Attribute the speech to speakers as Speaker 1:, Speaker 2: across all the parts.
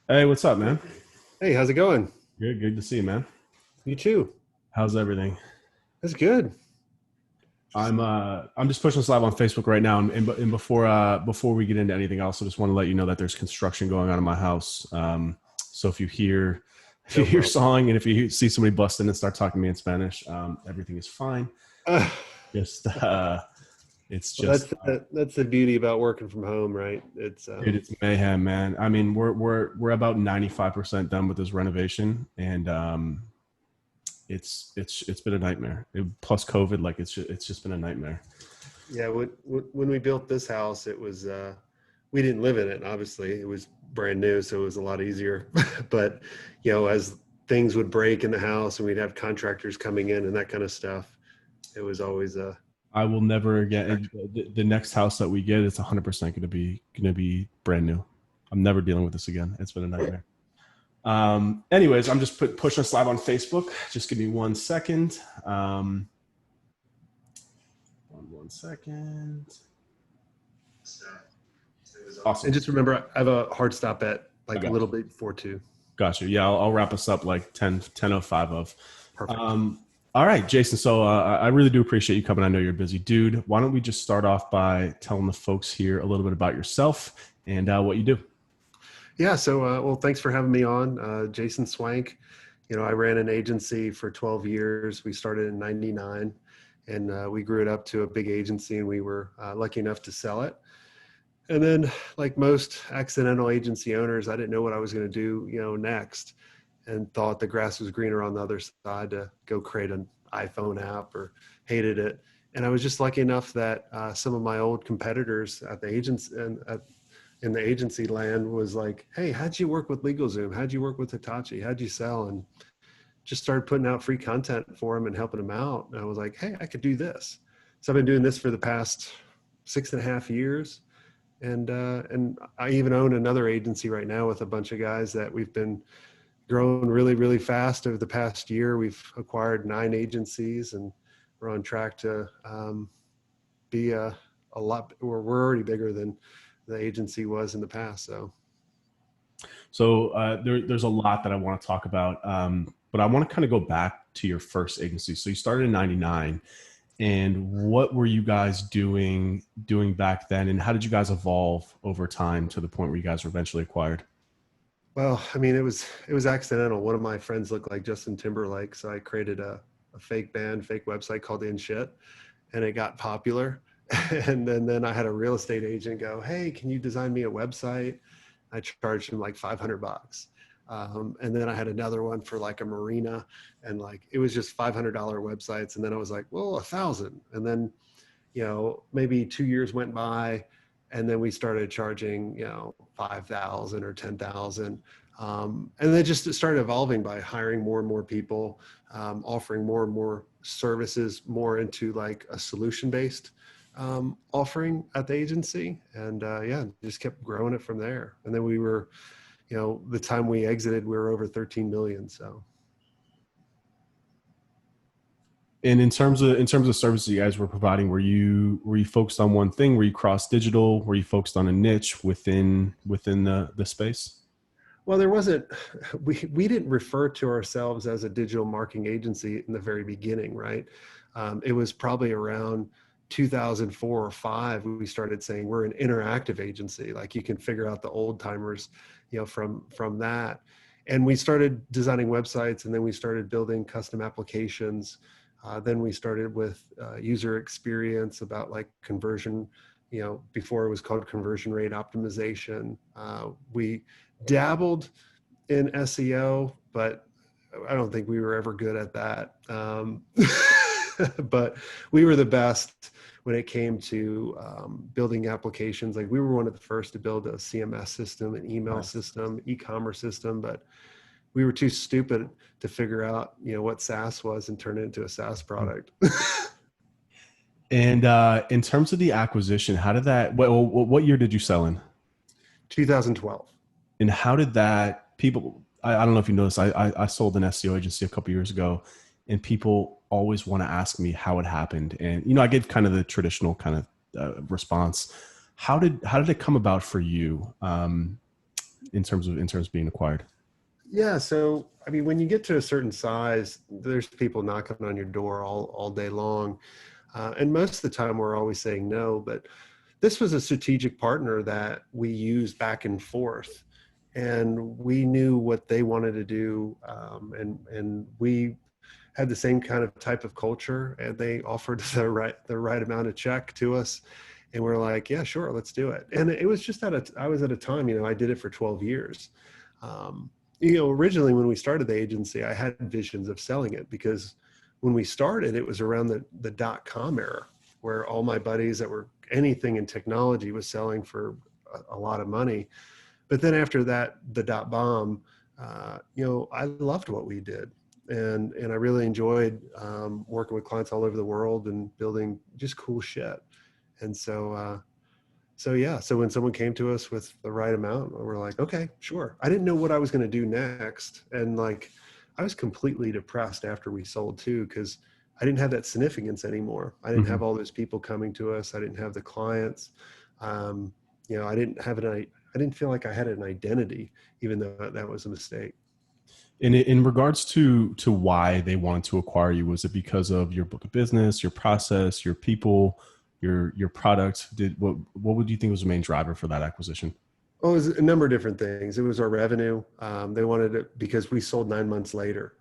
Speaker 1: Hey, what's up, man?
Speaker 2: Hey, how's it going?
Speaker 1: Good to see you, man.
Speaker 2: You too.
Speaker 1: How's everything?
Speaker 2: That's good. Just
Speaker 1: I'm just pushing this live on Facebook right now, and before we get into anything else, I just want to let you know that there's construction going on in my house. So if you
Speaker 2: no
Speaker 1: hear
Speaker 2: problem.
Speaker 1: sawing and if you see somebody bust in and start talking to me in Spanish, everything is fine.
Speaker 2: Uh,
Speaker 1: Just it's
Speaker 2: well,
Speaker 1: just
Speaker 2: that's the beauty about working from home, right? It's
Speaker 1: dude, it's mayhem, man. I mean, we're about 95% done with this renovation, and it's been a nightmare. Plus COVID, like it's just been a nightmare.
Speaker 2: yeah. When we built this house, it was we didn't live in it. Obviously, it was brand new, so it was a lot easier. But as things would break in the house and we'd have contractors coming in and that kind of stuff, it was always a
Speaker 1: I will never again.
Speaker 2: distraction.
Speaker 1: The next house that we get, it's 100% going to be brand new. I'm never dealing with this again. It's been a nightmare. Anyways, I'm just pushing a slide on Facebook. Just give me 1 second. One second.
Speaker 2: And
Speaker 1: Awesome.
Speaker 2: just remember, I have a hard stop at
Speaker 1: I
Speaker 2: like a
Speaker 1: got
Speaker 2: little
Speaker 1: you.
Speaker 2: bit before two.
Speaker 1: Got you. Yeah, I'll wrap us up like 10:05 of.
Speaker 2: Perfect.
Speaker 1: Um, all right, Jason. So I really do appreciate you coming. I know you're a busy dude. Why don't we just start off by telling the folks here a little bit about yourself and what you do?
Speaker 2: Yeah. So, well, thanks for having me on, Jason Swank. I ran an agency for 12 years. We started in '99, and we grew it up to a big agency, and we were lucky enough to sell it. And then, like most accidental agency owners, I didn't know what I was going to do, next, and thought the grass was greener on the other side to go create an iPhone app or hated it. And I was just lucky enough that some of my old competitors at the agents and in the agency land was like, "Hey, how'd you work with LegalZoom? How'd you work with Hitachi? How'd you sell?" And just started putting out free content for them and helping them out. And I was like, "Hey, I could do this." So I've been doing this for the past 6.5 years, and I even own another agency right now with a bunch of guys that we've been growing really, really fast over the past year. We've acquired 9 agencies, and we're on track to be a lot. We're already bigger than the agency was in the past. So
Speaker 1: So there's a lot that I want to talk about, but I want to kind of go back to your first agency. So you started in '99, and what were you guys doing back then, and how did you guys evolve over time to the point where you guys were eventually acquired?
Speaker 2: well, I mean, it was accidental. One of my friends looked like Justin Timberlake, so I created a fake band, fake website called In Shit, and it got popular. And then I had a real estate agent go, "Hey, can you design me a website?" I charged him like $500. And then I had another one for like a marina, and like it was just $500 websites. And then I was like, "Well, 1,000." And then maybe 2 years went by, and then we started charging 5,000 or 10,000. And then just started evolving by hiring more and more people, offering more and more services, more into like a solution based offering at the agency. And yeah, just kept growing it from there. And then we were, the time we exited, we were over 13 million. So
Speaker 1: And in terms of services you guys were providing, were you focused on one thing? Were you cross digital? Were you focused on a niche within the space?
Speaker 2: well, there wasn't, we didn't refer to ourselves as a digital marketing agency in the very beginning, right? It was probably around 2004 or five, we started saying we're an interactive agency. Like you can figure out the old timers, from that. And we started designing websites, and then we started building custom applications. Then we started with user experience about like conversion, before it was called conversion rate optimization. We dabbled in SEO, but I don't think we were ever good at that. But we were the best when it came to building applications. Like we were one of the first to build a CMS system, an email
Speaker 1: Nice.
Speaker 2: system, e-commerce system, but we were too stupid to figure out, what SaaS was and turn it into a SaaS product.
Speaker 1: And in terms of the acquisition, how did that? What year did you sell in?
Speaker 2: 2012.
Speaker 1: And how did that? People, I don't know if you noticed. I sold an SEO agency a couple years ago, and people always want to ask me how it happened. And I gave kind of the traditional kind of response. How did it come about for you? in terms of being acquired?
Speaker 2: Yeah. So, I mean, when you get to a certain size, there's people knocking on your door all day long. And most of the time, we're always saying no. But this was a strategic partner that we used back and forth. And we knew what they wanted to do. And we had the same kind of type of culture, and they offered the right amount of check to us. And we're like, yeah, sure, let's do it. And it was just I was at a time, I did it for 12 years. Um, Originally when we started the agency, I had visions of selling it because when we started, it was around the dot-com era where all my buddies that were anything in technology was selling for a lot of money. But then after that, the dot bomb, I loved what we did. And I really enjoyed working with clients all over the world and building just cool shit. And so yeah, so when someone came to us with the right amount, we're like, okay, sure. I didn't know what I was going to do next. And like, I was completely depressed after we sold too, because I didn't have that significance anymore. I didn't
Speaker 1: Mm-hmm.
Speaker 2: have all those people coming to us. I didn't have the clients. I didn't feel like I had an identity, even though that was a mistake.
Speaker 1: In regards to why they wanted to acquire you, was it because of your book of business, your process, your people, your product? What would you think was the main driver for that acquisition?
Speaker 2: Oh, it was a number of different things. It was our revenue. They wanted it because we sold 9 months later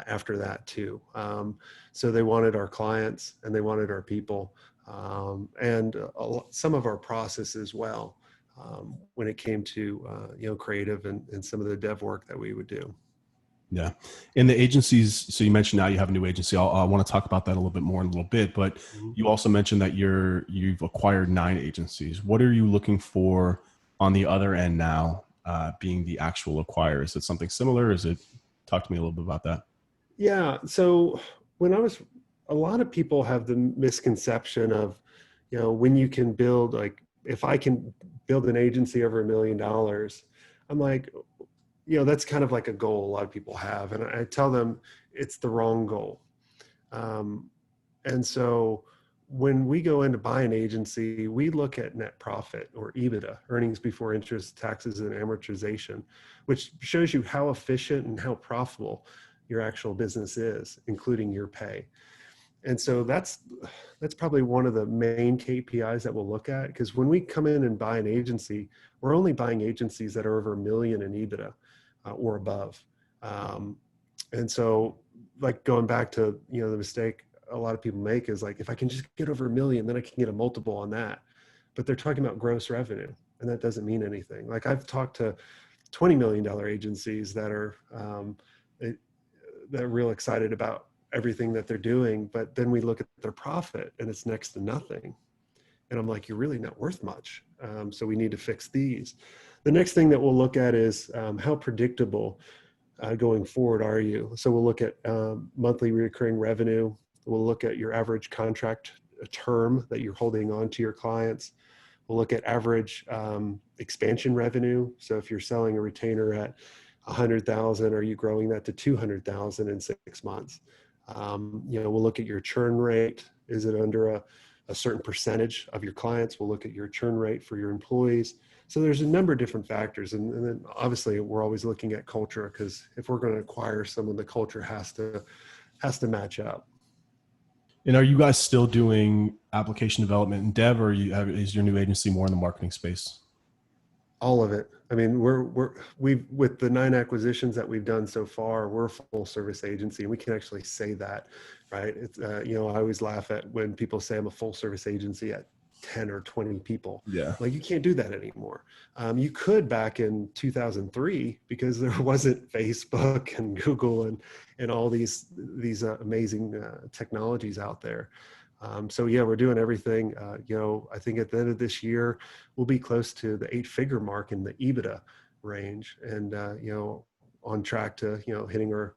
Speaker 2: after that too. So they wanted our clients and they wanted our people and some of our process as well when it came to creative and some of the dev work that we would do.
Speaker 1: Yeah. And the agencies, so you mentioned now you have a new agency. I want to talk about that a little bit more in a little bit, but
Speaker 2: Mhm.
Speaker 1: you also mentioned that you've acquired 9 agencies. What are you looking for on the other end now, being the actual acquirer? Is it something similar? Talk to me a little bit about that.
Speaker 2: Yeah. So when I was, a lot of people have the misconception of, when you can build, like, if I can build an agency over $1 million, I'm like, that's kind of like a goal a lot of people have. And I tell them it's the wrong goal. Um, and so when we go in to buy an agency, we look at net profit or EBITDA, earnings before interest, taxes, and amortization, which shows you how efficient and how profitable your actual business is, including your pay. And so that's probably one of the main KPIs that we'll look at, because when we come in and buy an agency, we're only buying agencies that are over 1 million in EBITDA or above. Um, and so, like, going back to the mistake a lot of people make is like, if I can just get over 1 million, then I can get a multiple on that. But they're talking about gross revenue, and that doesn't mean anything. Like, I've talked to $20 million agencies that are that are real excited about everything that they're doing, but then we look at their profit and it's next to nothing. And I'm like, you're really not worth much. So we need to fix these. The next thing that we'll look at is how predictable going forward are you? So we'll look at monthly recurring revenue. We'll look at your average contract term that you're holding on to your clients. We'll look at average expansion revenue. So if you're selling a retainer at 100,000, are you growing that to 200,000 in 6 months? We'll look at your churn rate. Is it under a certain percentage of your clients? We'll look at your churn rate for your employees. So there's a number of different factors. And then obviously we're always looking at culture, because if we're going to acquire someone, the culture has to match up.
Speaker 1: And are you guys still doing application development and dev, or is your new agency more in the marketing space?
Speaker 2: All of it. I mean, we've with the 9 acquisitions that we've done so far, we're a full service agency, and we can actually say that, right? It's I always laugh at when people say I'm a full service agency at 10 or 20 people.
Speaker 1: Yeah.
Speaker 2: Like, you can't do that anymore. You could back in 2003, because there wasn't Facebook and Google and all these amazing technologies out there. So yeah, we're doing everything. I think at the end of this year, we'll be close to the 8-figure mark in the EBITDA range, and on track to hitting our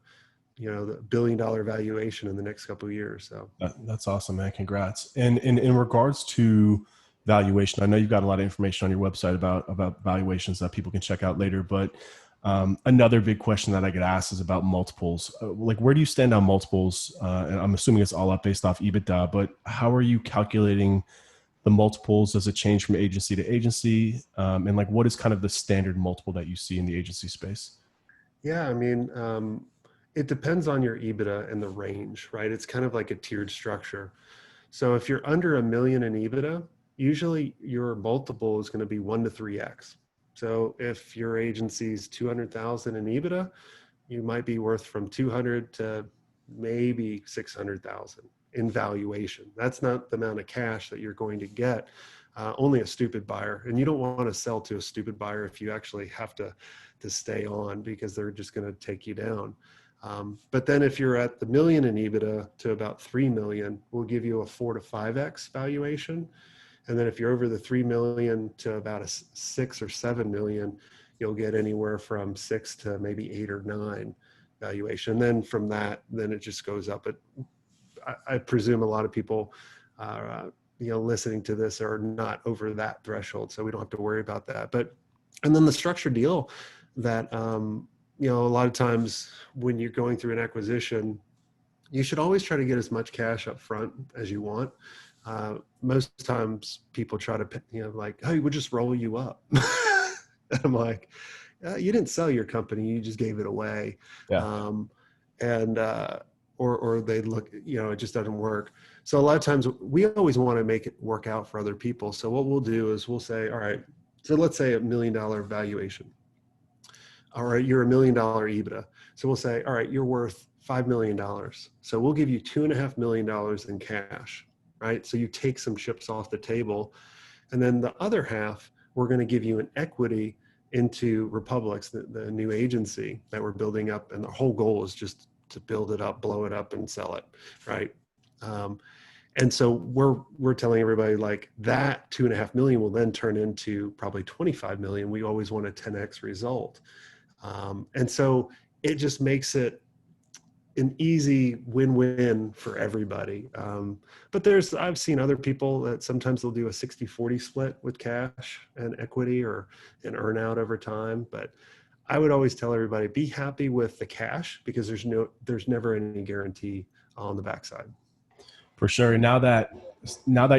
Speaker 2: the $1 billion valuation in the next couple of years. So
Speaker 1: That's awesome, man. Congrats. And in regards to valuation, I know you've got a lot of information on your website about valuations that people can check out later, but another big question that I get asked is about multiples. Like, where do you stand on multiples? And I'm assuming it's all up based off EBITDA, but how are you calculating the multiples? Does it change from agency to agency? And like, what is kind of the standard multiple that you see in the agency space?
Speaker 2: Yeah, I mean, it depends on your EBITDA and the range, right? It's kind of like a tiered structure. So if you're under a million in EBITDA, usually your multiple is going to be 1 to 3x. So if your agency's 200,000 in EBITDA, you might be worth from 200 to maybe 600,000 in valuation. That's not the amount of cash that you're going to get. Only a stupid buyer, and you don't want to sell to a stupid buyer if you actually have to stay on, because they're just going to take you down. But then if you're at the million in EBITDA to about 3 million, we'll give you a 4 to 5x valuation. And then if you're over the 3 million to about a 6 or 7 million, you'll get anywhere from 6 to maybe 8 or 9 valuation. And then from that, then it just goes up. But I presume a lot of people listening to this are not over that threshold, so we don't have to worry about that. And then the structured deal that, a lot of times when you're going through an acquisition, you should always try to get as much cash up front as you want. Most times people try to, like, hey, we'll just roll you up. I'm like, you didn't sell your company, you just gave it away.
Speaker 1: Yeah.
Speaker 2: Or they look, it just doesn't work. So a lot of times we always want to make it work out for other people. So what we'll do is we'll say, all right, so let's say $1 million valuation. All right, you're $1 million EBITDA. So we'll say, all right, you're worth $5 million. So we'll give you $2.5 million in cash, right? So you take some chips off the table. And then the other half, we're going to give you an equity into Republics, the new agency that we're building up. And the whole goal is just to build it up, blow it up, and sell it, right? And so we're telling everybody, like, that 2.5 million will then turn into probably 25 million. We always want a 10x result. And so it just makes it an easy win-win for everybody. But I've seen other people that sometimes they'll do a 60-40 split with cash and equity, or an earn out over time. But I would always tell everybody, be happy with the cash, because there's never any guarantee on the backside.
Speaker 1: For sure. And now that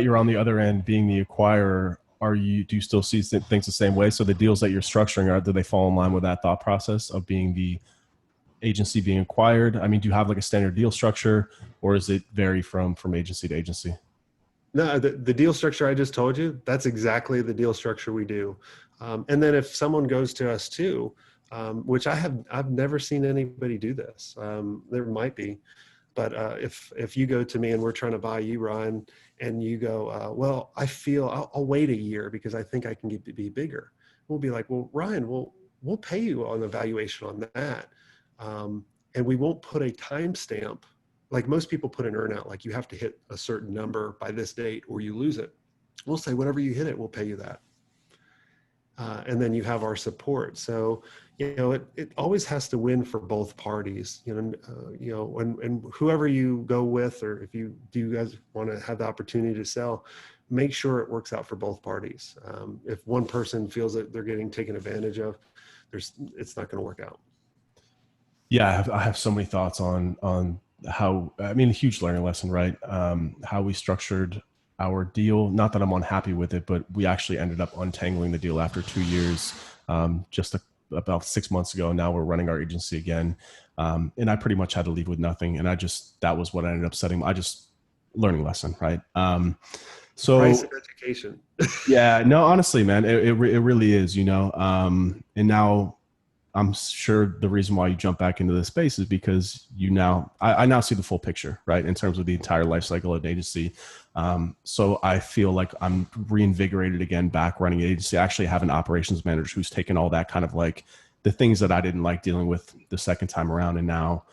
Speaker 1: you're on the other end, being the acquirer, do you still see things the same way? So the deals that you're structuring, do they fall in line with that thought process of being the agency being acquired? I mean, do you have like a standard deal structure, or is it vary from agency to agency?
Speaker 2: No, the deal structure I just told you, that's exactly the deal structure we do. And then if someone goes to us too, which I've never seen anybody do this. There might be, but if you go to me and we're trying to buy you, Ryan, and you go, well, I feel I'll wait a year because I think I can be bigger. We'll be like, well, Ryan, we'll pay you on the valuation on that. And we won't put a timestamp. Like most people put an earnout, like you have to hit a certain number by this date or you lose it. We'll say, whenever you hit it, we'll pay you that. And then you have our support. So, it always has to win for both parties, and whoever you go with, or if you guys want to have the opportunity to sell, make sure it works out for both parties. If one person feels that they're getting taken advantage of, it's not going to work out.
Speaker 1: Yeah, I have so many thoughts on how, I mean, a huge learning lesson, right? How we structured our deal. Not that I'm unhappy with it, but we actually ended up untangling the deal after 2 years, about 6 months ago. Now we're running our agency again. And I pretty much had to leave with nothing. And that was what I ended up setting. Learning lesson, right? So
Speaker 2: price of education.
Speaker 1: Yeah, no, honestly, man, it really is, and now I'm sure the reason why you jump back into this space is because I now see the full picture, right? In terms of the entire life cycle of an agency. So I feel like I'm reinvigorated again, back running an agency. I actually have an operations manager who's taken all that kind of like the things that I didn't like dealing with the second time around. And now,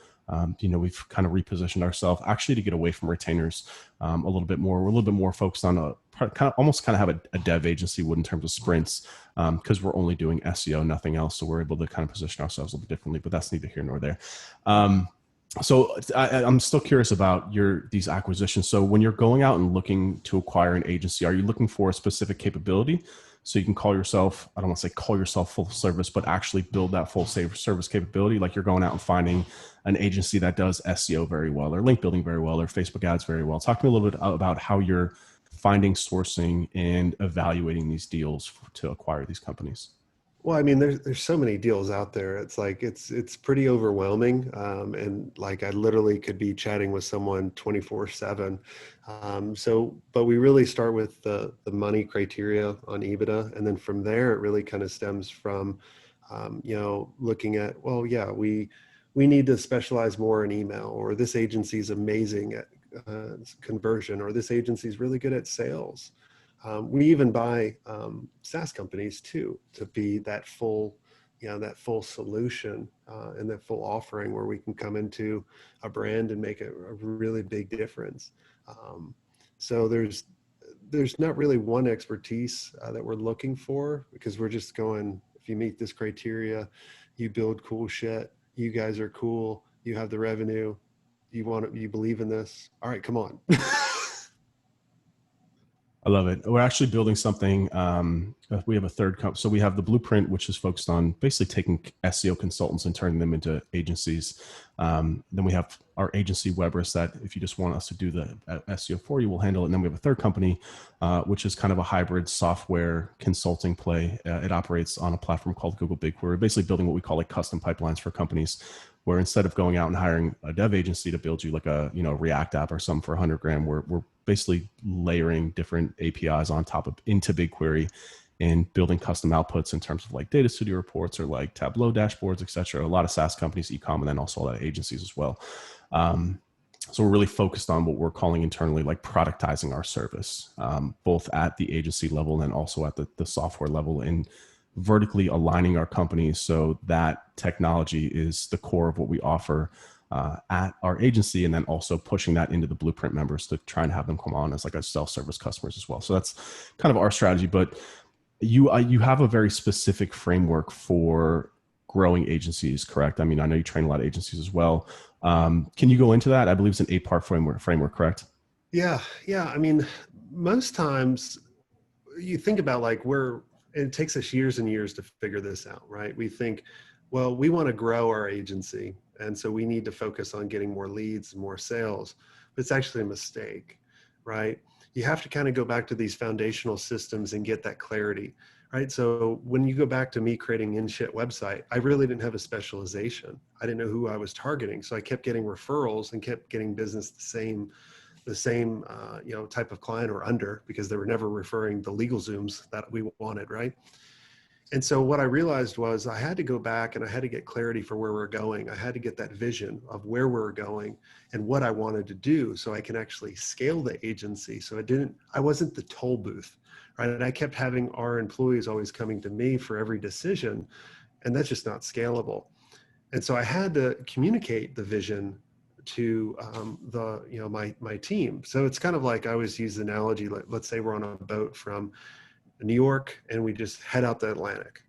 Speaker 1: we've kind of repositioned ourselves actually to get away from retainers a little bit more. We're a little bit more focused on almost have a dev agency would in terms of sprints, because we're only doing SEO, nothing else. So we're able to kind of position ourselves a little bit differently, but that's neither here nor there. So I'm still curious about these acquisitions. So when you're going out and looking to acquire an agency, are you looking for a specific capability? So you can call yourself, I don't want to say call yourself full service, but actually build that full service capability. Like you're going out and finding an agency that does SEO very well, or link building very well, or Facebook ads very well. Talk to me a little bit about how you're finding, sourcing, and evaluating these deals to acquire these companies?
Speaker 2: Well, I mean, there's so many deals out there. It's like it's pretty overwhelming, and like I literally could be chatting with someone 24/7. But we really start with the money criteria on EBITDA, and then from there, it really kind of stems from, looking at, well, yeah, we need to specialize more in email, or this agency is amazing at conversion, or this agency is really good at sales. We even buy SaaS companies too, to be that full, that full solution and that full offering where we can come into a brand and make a really big difference. So there's not really one expertise that we're looking for, because we're just going, if you meet this criteria, you build cool shit, you guys are cool, you have the revenue, you believe in this. All right, come on.
Speaker 1: I love it. We're actually building something. We have a third company. So we have the Blueprint, which is focused on basically taking SEO consultants and turning them into agencies. Then we have our agency Weber's, that if you just want us to do the SEO for you, we'll handle it. And then we have a third company, which is kind of a hybrid software consulting play. It operates on a platform called Google BigQuery. We're basically building what we call like custom pipelines for companies, where instead of going out and hiring a dev agency to build you like a React app or something for 100 grand, we're basically layering different APIs on top of into BigQuery and building custom outputs in terms of like data studio reports or like Tableau dashboards, et cetera. A lot of SaaS companies, e-com, and then also a lot of agencies as well. So we're really focused on what we're calling internally like productizing our service, both at the agency level and also at the software level, and vertically aligning our companies so that technology is the core of what we offer at our agency, and then also pushing that into the Blueprint members to try and have them come on as like a self-service customers as well. So that's kind of our strategy. But you have a very specific framework for growing agencies, correct? I mean, I know you train a lot of agencies as well. Can you go into that? I believe it's an 8-part framework, correct?
Speaker 2: Yeah. I mean, most times you think about like it takes us years and years to figure this out, right? We think, well, we want to grow our agency, and so we need to focus on getting more leads and more sales, but it's actually a mistake, right? You have to kind of go back to these foundational systems and get that clarity, right? So when you go back to me creating in-shit website, I really didn't have a specialization. I didn't know who I was targeting. So I kept getting referrals and kept getting business the same type of client or under, because they were never referring the legal Zooms that we wanted, right? And so what I realized was I had to go back and I had to get clarity for where we're going. I had to get that vision of where we're going and what I wanted to do so I can actually scale the agency. So I wasn't the toll booth, right? And I kept having our employees always coming to me for every decision, and that's just not scalable. And so I had to communicate the vision to my team. So it's kind of like, I always use the analogy, like, let's say we're on a boat from New York and we just head out the Atlantic.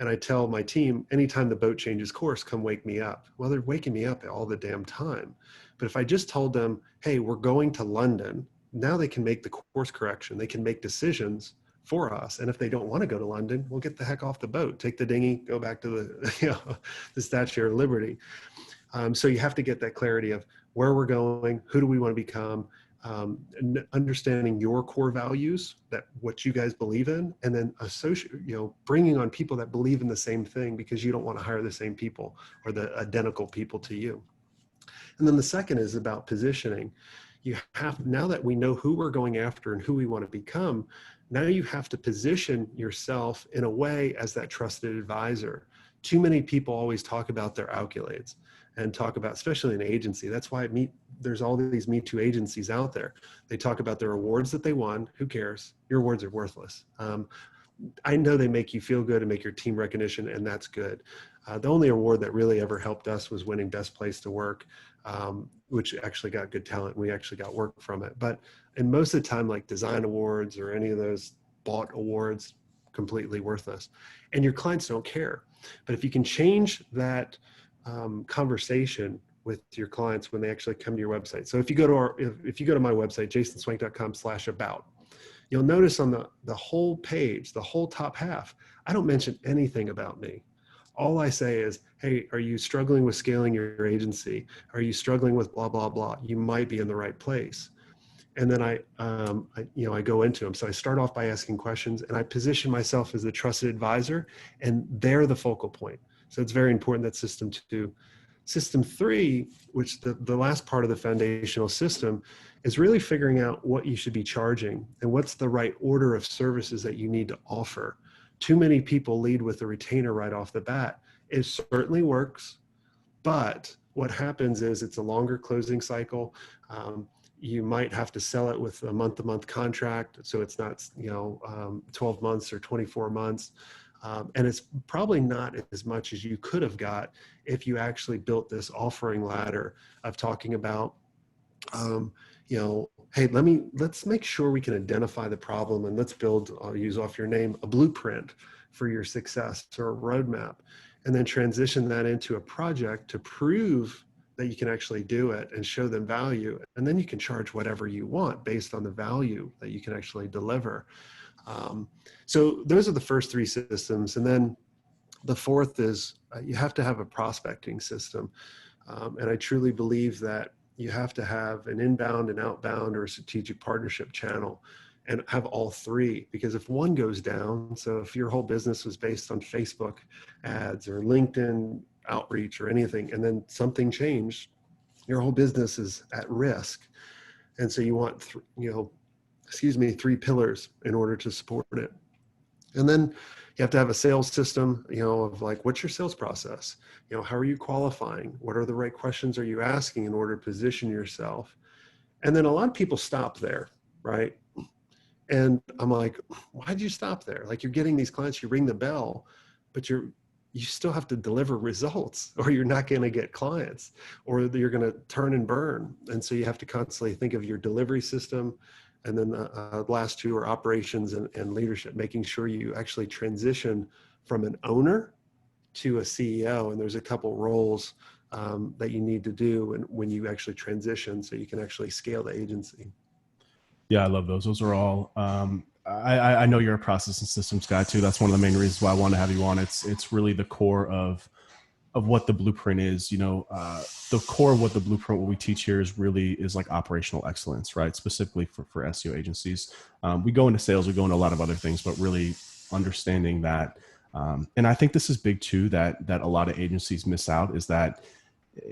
Speaker 2: And I tell my team, anytime the boat changes course, come wake me up. Well, they're waking me up all the damn time. But if I just told them, hey, we're going to London, now they can make the course correction. They can make decisions for us. And if they don't want to go to London, we'll get the heck off the boat, take the dinghy, go back to the Statue of Liberty. So you have to get that clarity of where we're going, who do we want to become, understanding your core values, that what you guys believe in, and then bringing on people that believe in the same thing, because you don't want to hire the same people or the identical people to you. And then the second is about positioning. Now that we know who we're going after and who we want to become, now you have to position yourself in a way as that trusted advisor. Too many people always talk about their accolades and talk about, especially an agency. That's why there's all these Me Too agencies out there. They talk about their awards that they won. Who cares? Your awards are worthless. I know they make you feel good and make your team recognition, and that's good. The only award that really ever helped us was winning Best Place to Work, which actually got good talent. We actually got work from it. But in most of the time, like design awards or any of those bought awards, completely worthless. And your clients don't care. But if you can change that conversation with your clients when they actually come to your website. So if you go to my website, jasonswenk.com/about, you'll notice on the whole page, the whole top half, I don't mention anything about me. All I say is, hey, are you struggling with scaling your agency? Are you struggling with blah, blah, blah? You might be in the right place. And then I go into them. So I start off by asking questions, and I position myself as a trusted advisor, and they're the focal point. So it's very important that system two. System three, which the last part of the foundational system, is really figuring out what you should be charging and what's the right order of services that you need to offer. Too many people lead with a retainer right off the bat. It certainly works, but what happens is it's a longer closing cycle. You might have to sell it with a month-to-month contract, so it's not 12 months or 24 months. And it's probably not as much as you could have got if you actually built this offering ladder of talking about, hey, let's make sure we can identify the problem, and let's build, I'll use off your name, a blueprint for your success or a roadmap, and then transition that into a project to prove that you can actually do it and show them value. And then you can charge whatever you want based on the value that you can actually deliver. So those are the first three systems. And then the fourth is you have to have a prospecting system. And I truly believe that you have to have an inbound, an outbound, or a strategic partnership channel, and have all three. Because if one goes down, so if your whole business was based on Facebook ads or LinkedIn outreach or anything, and then something changed, your whole business is at risk. And so you want, three pillars in order to support it. And then you have to have a sales system, of like, what's your sales process? How are you qualifying? What are the right questions are you asking in order to position yourself? And then a lot of people stop there, right? And I'm like, why'd you stop there? Like, you're getting these clients, you ring the bell, but you still have to deliver results, or you're not going to get clients, or you're going to turn and burn. And so you have to constantly think of your delivery system. And then the last two are operations and leadership, making sure you actually transition from an owner to a CEO. And there's a couple roles that you need to do when you actually transition, so you can actually scale the agency.
Speaker 1: Yeah, I love those. Those are all. I know you're a process and systems guy too. That's one of the main reasons why I want to have you on. It's really the core of what the blueprint is. The core of what the blueprint, what we teach here is like operational excellence, right? Specifically for SEO agencies. We go into sales, we go into a lot of other things, but really understanding that. And I think this is big too, that a lot of agencies miss out is that,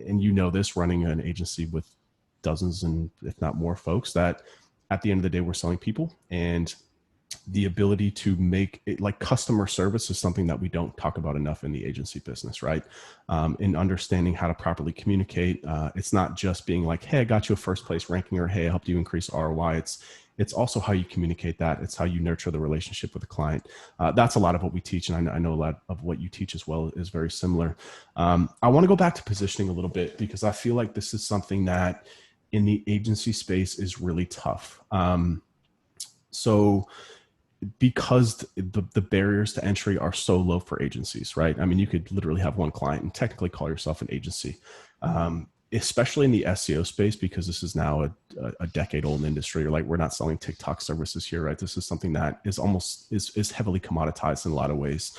Speaker 1: and this running an agency with dozens and if not more folks, that at the end of the day, we're selling people, and the ability to make it, like, customer service is something that we don't talk about enough in the agency business, right? In understanding how to properly communicate. It's not just being like, hey, I got you a first place ranking, or hey, I helped you increase ROI. It's also how you communicate that. It's how you nurture the relationship with the client. That's a lot of what we teach. And I know a lot of what you teach as well is very similar. I want to go back to positioning a little bit, because I feel like this is something that in the agency space is really tough. So because the barriers to entry are so low for agencies, right? I mean, you could literally have one client and technically call yourself an agency, especially in the SEO space, because this is now a decade old industry. Like, we're not selling TikTok services here, right? This is something that is is heavily commoditized in a lot of ways.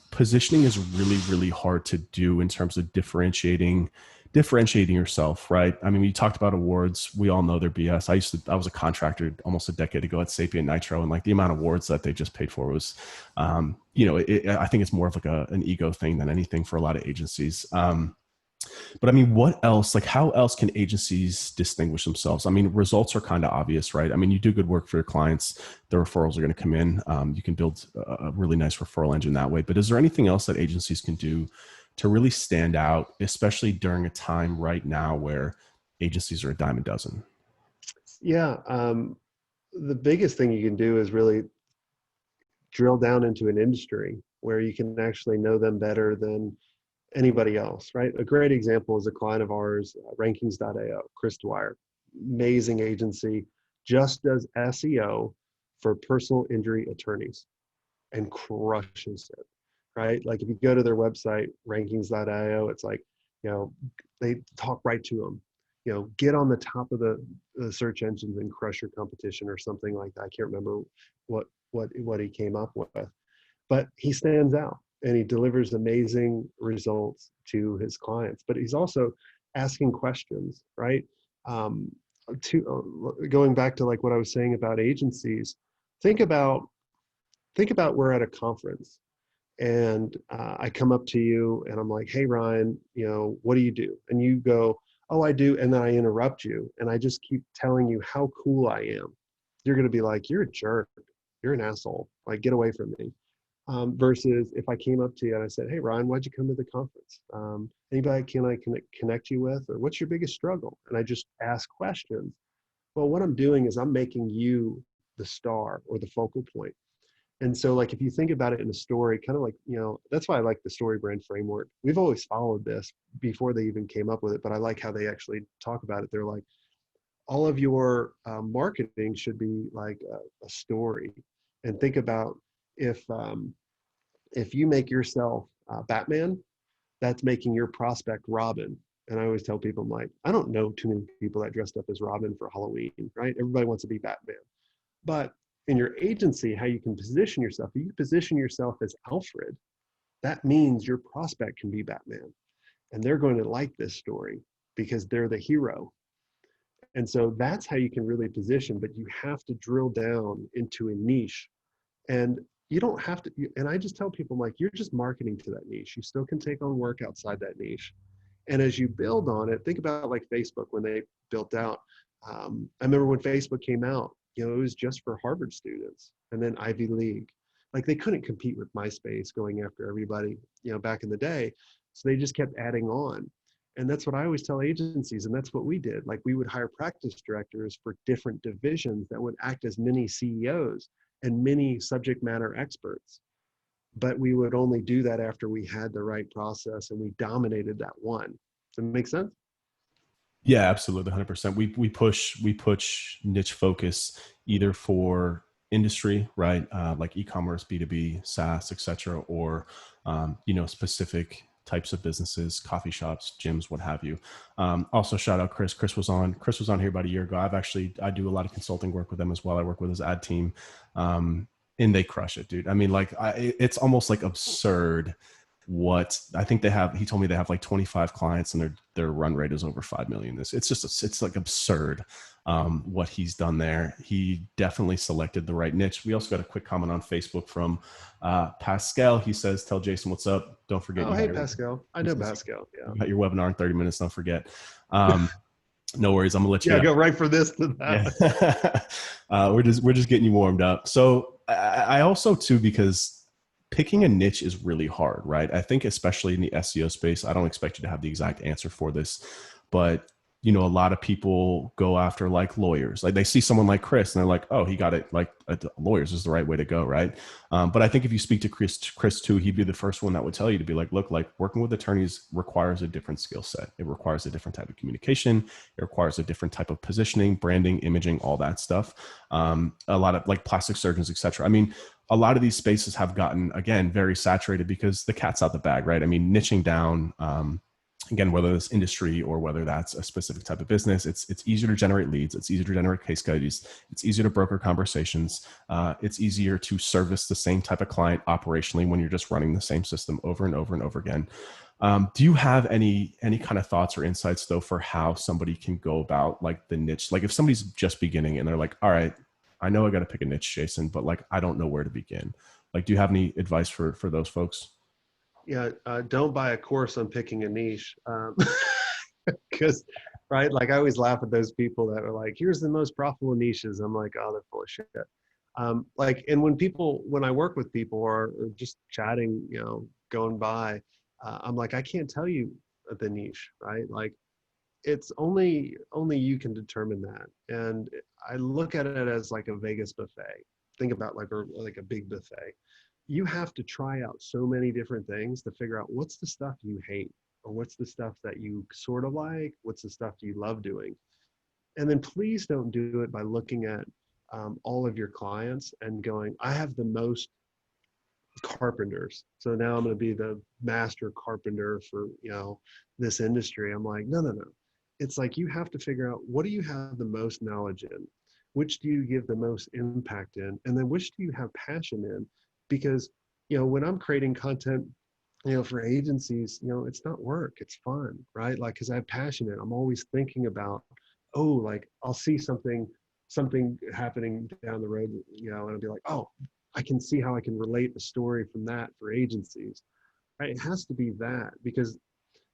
Speaker 1: Positioning is really, really hard to do in terms of differentiating yourself, right? I mean, we talked about awards. We all know they're BS. I was a contractor almost a decade ago at Sapient Nitro, and like the amount of awards that they just paid for was, I think it's more of like an ego thing than anything for a lot of agencies. But I mean, what else, like how else can agencies distinguish themselves? I mean, results are kind of obvious, right? I mean, you do good work for your clients, the referrals are going to come in. You can build a really nice referral engine that way. But is there anything else that agencies can do to really stand out, especially during a time right now where agencies are a dime a dozen?
Speaker 2: Yeah. The biggest thing you can do is really drill down into an industry where you can actually know them better than anybody else, right? A great example is a client of ours, rankings.io, Chris Dwyer, amazing agency, just does SEO for personal injury attorneys and crushes it, right? Like, if you go to their website, rankings.io, it's like, they talk right to them. Get on the top of the search engines and crush your competition or something like that. I can't remember what he came up with, but he stands out and he delivers amazing results to his clients. But he's also asking questions, right? going back to like what I was saying about agencies, think about we're at a conference and I come up to you and I'm like, hey Ryan, what do you do? And you go, oh, I do. And then I interrupt you and I just keep telling you how cool I am. You're going to be like, you're a jerk. You're an asshole. Like, get away from me. Versus if I came up to you and I said, hey Ryan, why'd you come to the conference? Anybody can I connect you with, or what's your biggest struggle? And I just ask questions. Well, what I'm doing is I'm making you the star or the focal point. And so, like, if you think about it in a story, kind of like, that's why I like the story brand framework. We've always followed this before they even came up with it, but I like how they actually talk about it. They're like, all of your marketing should be like a story. And think about if you make yourself Batman, that's making your prospect Robin. And I always tell people, I'm like, I don't know too many people that dressed up as Robin for Halloween, right? Everybody wants to be Batman. But in your agency, how you can position yourself, if you position yourself as Alfred, that means your prospect can be Batman. And they're going to like this story because they're the hero. And so that's how you can really position, but you have to drill down into a niche. And you don't have to, and I just tell people, like, you're just marketing to that niche. You still can take on work outside that niche. And as you build on it, think about like Facebook when they built out. I remember when Facebook came out, it was just for Harvard students and then Ivy League. Like, they couldn't compete with MySpace going after everybody, back in the day. So they just kept adding on. And that's what I always tell agencies. And that's what we did. Like, we would hire practice directors for different divisions that would act as mini CEOs and many subject matter experts. But we would only do that after we had the right process and we dominated that one. Does that make sense?
Speaker 1: Yeah, absolutely, 100%. We push niche focus either for industry, right, like e-commerce, B2B, SaaS, etc., or specific types of businesses, coffee shops, gyms, what have you. Also, shout out Chris. Chris was on. Chris was on here about a year ago. I do a lot of consulting work with them as well. I work with his ad team, and they crush it, dude. I mean, like, it's almost like absurd what I think they have. He told me they have like 25 clients and their run rate is over 5 million. It's like absurd what he's done there. He definitely selected the right niche. We also got a quick comment on Facebook from Pascal. He says, tell Jason what's up. Don't forget.
Speaker 2: Oh, hey, Pascal. I know Pascal.
Speaker 1: Yeah. You got your webinar in 30 minutes. Don't forget. No worries. I'm gonna let you.
Speaker 2: Yeah, go right for this to
Speaker 1: that. Yeah. We're just getting you warmed up. So I also too, because picking a niche is really hard, right? I think especially in the SEO space, I don't expect you to have the exact answer for this, but a lot of people go after like lawyers. Like, they see someone like Chris and they're like, oh, he got it. Like, lawyers is the right way to go, right? But I think if you speak to Chris too, he'd be the first one that would tell you to be like, look, like, working with attorneys requires a different skill set. It requires a different type of communication. It requires a different type of positioning, branding, imaging, all that stuff. A lot of like plastic surgeons, etc. I mean, a lot of these spaces have gotten, again, very saturated because the cat's out the bag, right? I mean, niching down, again, whether it's industry or whether that's a specific type of business, it's easier to generate leads. It's easier to generate case studies. It's easier to broker conversations. It's easier to service the same type of client operationally when you're just running the same system over and over and over again. Do you have any kind of thoughts or insights though for how somebody can go about like the niche? Like, if somebody's just beginning and they're like, all right, I know I got to pick a niche, Jason, but like, I don't know where to begin. Like, do you have any advice for those folks?
Speaker 2: Yeah, don't buy a course on picking a niche, because, right, like, I always laugh at those people that are like, here's the most profitable niches. I'm like, oh, they're full of shit. Like, and when I work with people or just chatting, going by, I'm like, I can't tell you the niche, right? Like, it's only you can determine that. And I look at it as like a Vegas buffet. Think about like a big buffet. You have to try out so many different things to figure out what's the stuff you hate, or what's the stuff that you sort of like, what's the stuff you love doing. And then please don't do it by looking at all of your clients and going, I have the most carpenters, so now I'm going to be the master carpenter for this industry. I'm like, no. It's like, you have to figure out, what do you have the most knowledge in, which do you give the most impact in, and then which do you have passion in. Because when I'm creating content for agencies, it's not work, it's fun, right? Like, because I have passion in it. I'm always thinking about oh, like I'll see something happening down the road, and I'll be like, oh, I can see how I can relate a story from that for agencies, right? It has to be that, because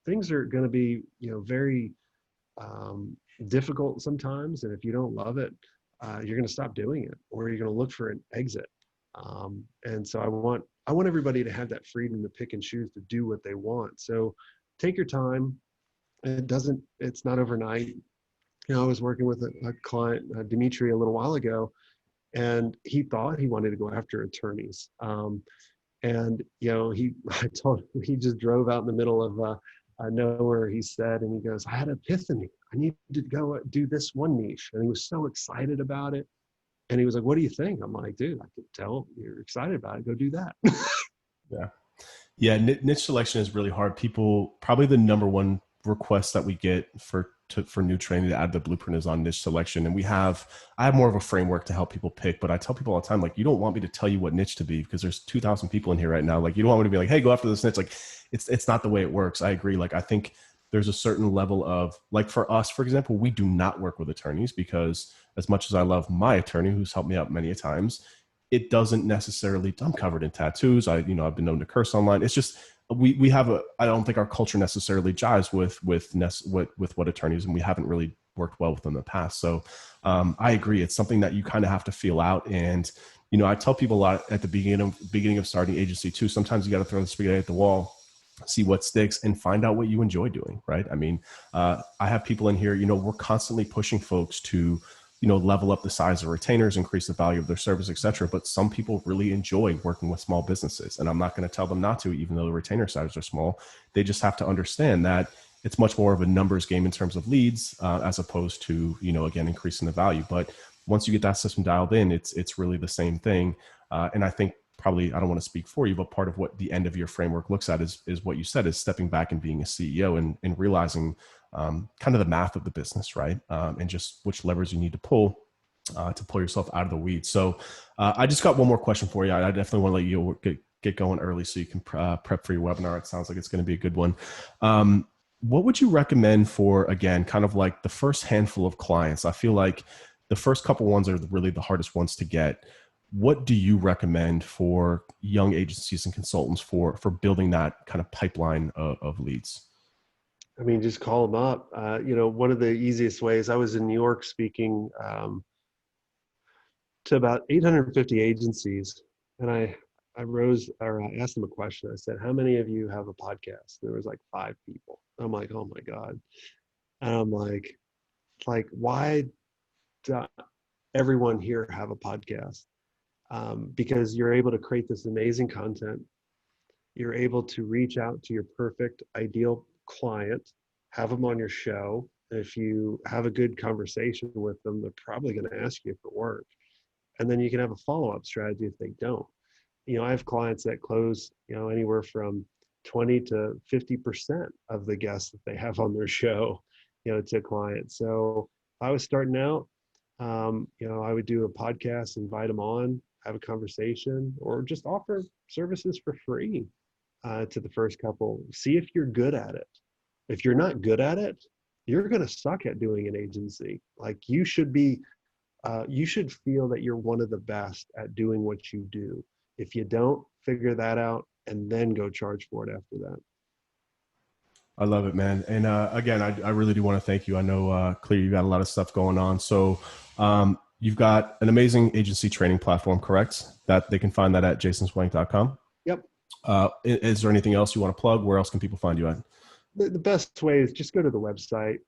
Speaker 2: things are going to be, very um, difficult sometimes, and if you don't love it, you're going to stop doing it, or you're going to look for an exit. And so I want everybody to have that freedom to pick and choose to do what they want. So take your time. It's not overnight. I was working with a client, Dimitri, a little while ago, and he thought he wanted to go after attorneys. And I told him, he just drove out in the middle of nowhere, he said, and he goes, I had an epiphany. I need to go do this one niche. And he was so excited about it. And he was like, what do you think? I'm like, dude, I could tell you're excited about it. Go do that.
Speaker 1: Yeah. Yeah. Niche selection is really hard. People, probably the number one request that we get for new training to add the blueprint is on niche selection. And I have more of a framework to help people pick, but I tell people all the time, like, you don't want me to tell you what niche to be, because there's 2,000 people in here right now. Like, you don't want me to be like, hey, go after this niche. Like, it's not the way it works. I agree. Like, I think there's a certain level of, like, for us, for example, we do not work with attorneys, because as much as I love my attorney, who's helped me out many a times, it doesn't necessarily, I'm covered in tattoos. I've been known to curse online. It's just, we have I don't think our culture necessarily jives with what attorneys, and we haven't really worked well with them in the past. So I agree. It's something that you kind of have to feel out. And, I tell people a lot at the beginning of starting agency too. Sometimes you got to throw the spaghetti at the wall, see what sticks, and find out what you enjoy doing. Right. I mean, I have people in here, we're constantly pushing folks to, level up the size of retainers, increase the value of their service, et cetera. But some people really enjoy working with small businesses, and I'm not going to tell them not to, even though the retainer sizes are small. They just have to understand that it's much more of a numbers game in terms of leads, as opposed to, again, increasing the value. But once you get that system dialed in, it's really the same thing. And I think, probably, I don't want to speak for you, but part of what the end of your framework looks at is what you said, is stepping back and being a CEO, and realizing kind of the math of the business, right? And just which levers you need to pull yourself out of the weeds. So I just got one more question for you. I definitely want to let you get going early so you can prep for your webinar. It sounds like it's going to be a good one. What would you recommend for, again, kind of like the first handful of clients? I feel like the first couple ones are really the hardest ones to get. What do you recommend for young agencies and consultants for building that kind of pipeline of leads?
Speaker 2: I mean, just call them up. One of the easiest ways, I was in New York speaking to about 850 agencies, and I asked them a question. I said, how many of you have a podcast? And there was like 5 people. I'm like, oh my God. And I'm like, why does everyone here have a podcast? Because you're able to create this amazing content. You're able to reach out to your perfect, ideal client, have them on your show. And if you have a good conversation with them, they're probably going to ask you if it worked. And then you can have a follow-up strategy if they don't. I have clients that close, anywhere from 20 to 50% of the guests that they have on their show, to clients. So if I was starting out, I would do a podcast, invite them on, have a conversation, or just offer services for free to the first couple. See if you're good at it. If you're not good at it, you're going to suck at doing an agency. Like, you should feel that you're one of the best at doing what you do. If you don't, figure that out and then go charge for it after that.
Speaker 1: I love it, man. And again, I really do want to thank you. I know clearly you got a lot of stuff going on. So you've got an amazing agency training platform, correct? That they can find that at jasonswenk.com.
Speaker 2: Yep.
Speaker 1: Is there anything else you want to plug? Where else can people find you at?
Speaker 2: The best way is just go to the website,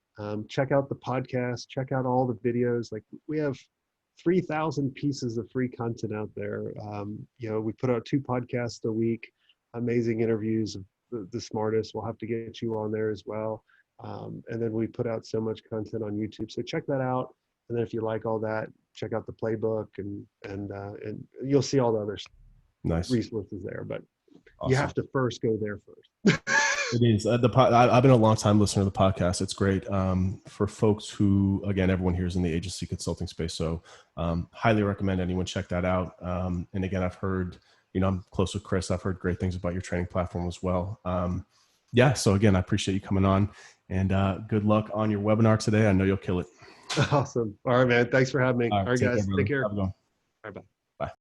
Speaker 2: check out the podcast, check out all the videos. Like, we have 3,000 pieces of free content out there. We put out 2 podcasts a week, amazing interviews of the smartest. We'll have to get you on there as well. And then we put out so much content on YouTube. So check that out. And then if you like all that, check out the playbook, and you'll see all the other
Speaker 1: nice
Speaker 2: resources there. But
Speaker 1: awesome.
Speaker 2: You have to first go there first.
Speaker 1: It is. I've been a long time listener to the podcast. It's great for folks who, again, everyone here is in the agency consulting space. So highly recommend anyone check that out. And again, I've heard, I'm close with Chris. I've heard great things about your training platform as well. So again, I appreciate you coming on, and good luck on your webinar today. I know you'll kill it.
Speaker 2: Awesome. All right, man. Thanks for having me.
Speaker 1: All
Speaker 2: All
Speaker 1: right,
Speaker 2: right,
Speaker 1: take care,
Speaker 2: guys. Take
Speaker 1: brother.
Speaker 2: care.
Speaker 1: Have a good one.
Speaker 2: All right, bye.
Speaker 1: Bye.